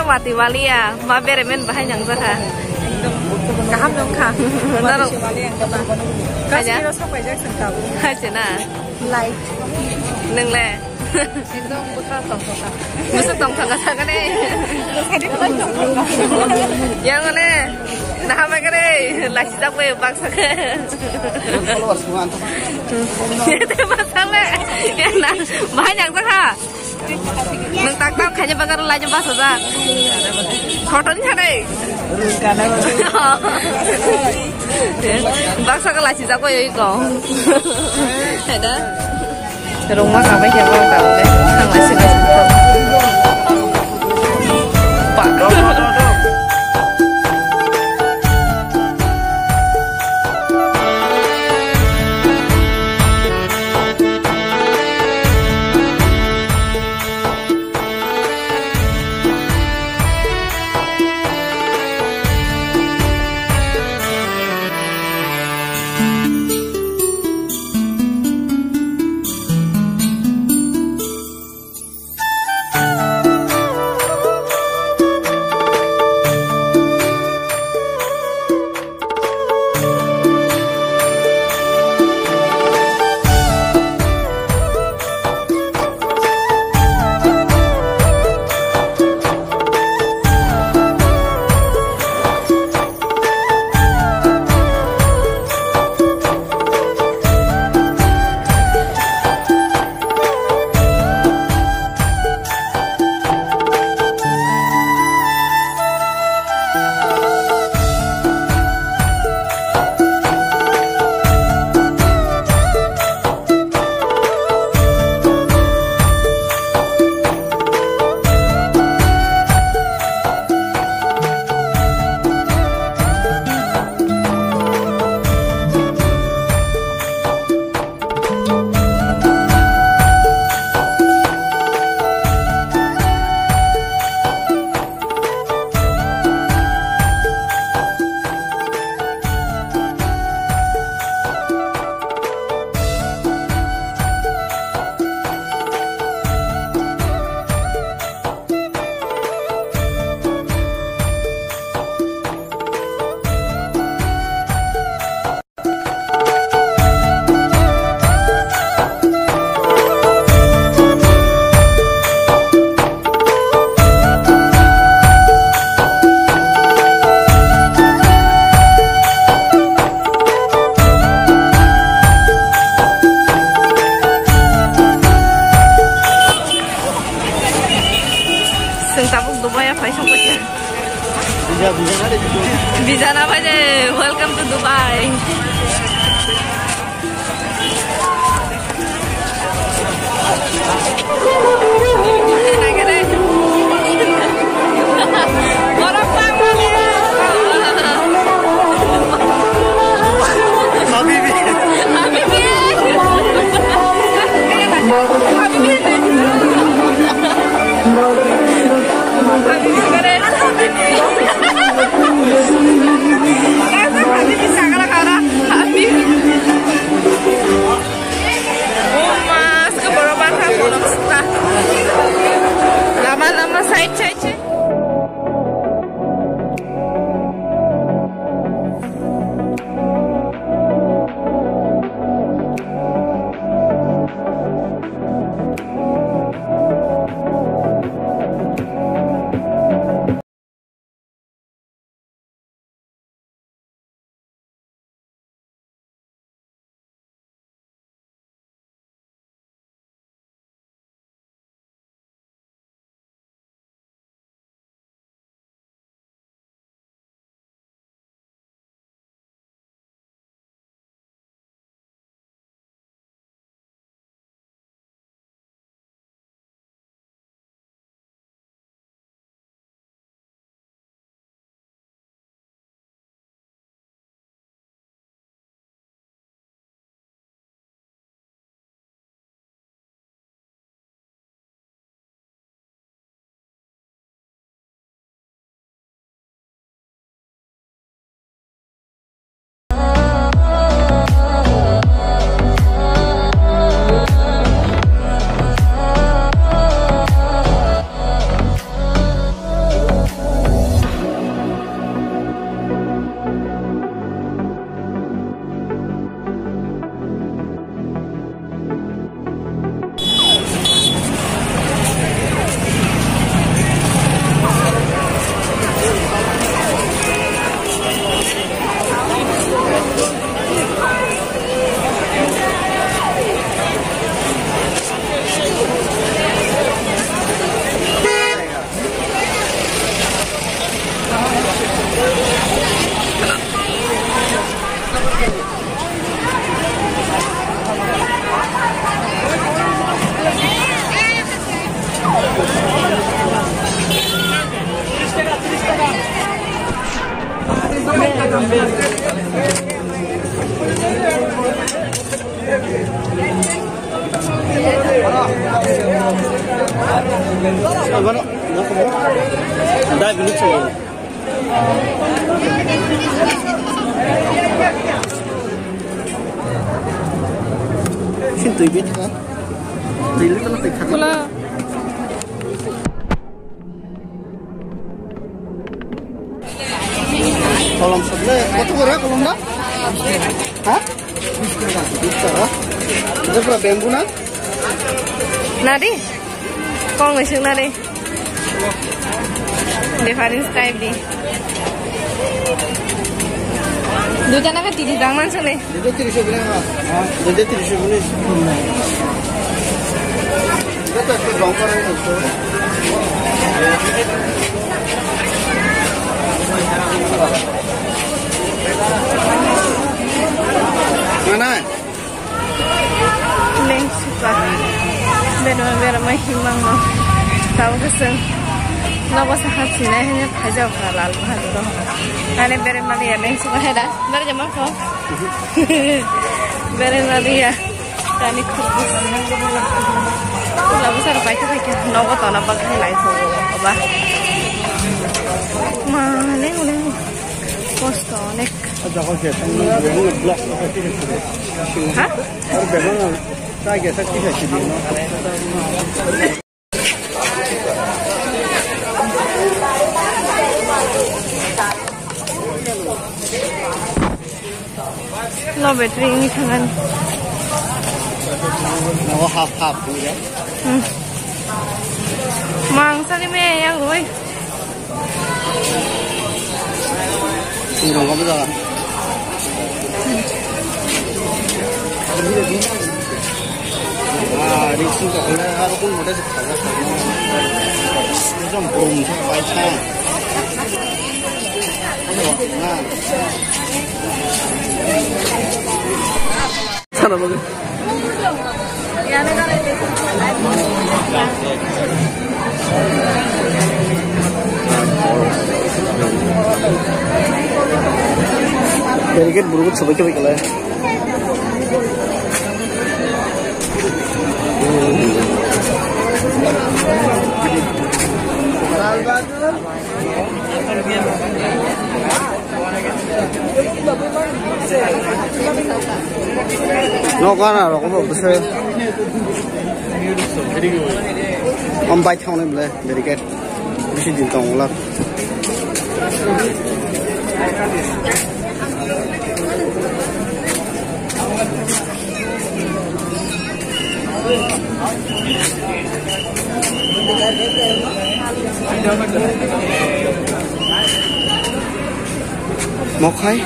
wati wali ya, ma beremen bahan yang zaka. Kaham dong kah? Naruh. Kasih rasa apa aja sentau. Hasil na. Light. Neng le. Itu putra tong-tong. Musuh tong-tong kata kan eh. Yang mana? Nah apa kan eh? Lagi tak boleh baksa kan. Itu masalah. Ya nah banyak zaka. Neng tak tahu kayaknya bakal lagi bahasa zaka. Kotornya ada. Baksa ke lagi tak boleh ikut. Ada. Rumah sampai siapa tahu deh, nang nasi Pak Romo. Bisa apa aja? Welcome to Dubai. Mas, ke bawah Đây cái nước sôi. Xin tùy biết hả? Tùy lúc nó tùy khăn. Kolom sebelah, kau berapa kolom dah? Hah? Bisa. Itu berapa bambu nak? Nadi, kau ngising nadi. Different type di. Dua jana kan tiga jangan sini. Dua tiga sebelah apa? Dua tiga sebelah. Itu tak bangkar itu. Mana? Neng suka. Benar-benar mahimang no. Tahu keseng. Napa sahat sini hanya pajak halal bahasa. Ane beri Maria neng suka heda. Beri jamak kau. Beri Maria. Tani kurus. Lalu saya baca lagi. Napa tahu napa kelai tu apa? Mana ulang. Posto nek. Ada kau siapa yang blok seperti itu? Hah? Ada bagaimana? Saya kira tidak sih. Lo bateri ini tangan. Oh half ya. Mangsa ni me yang gue. Ini dong kamu dah. Di sini kalau ada pun mudah sekali. Macam burung baca. Sana bagus. Dari kan burung sampai ke mana? No kana ro ko bse am bai thong ne ble dari ke bisi din tong la Một khay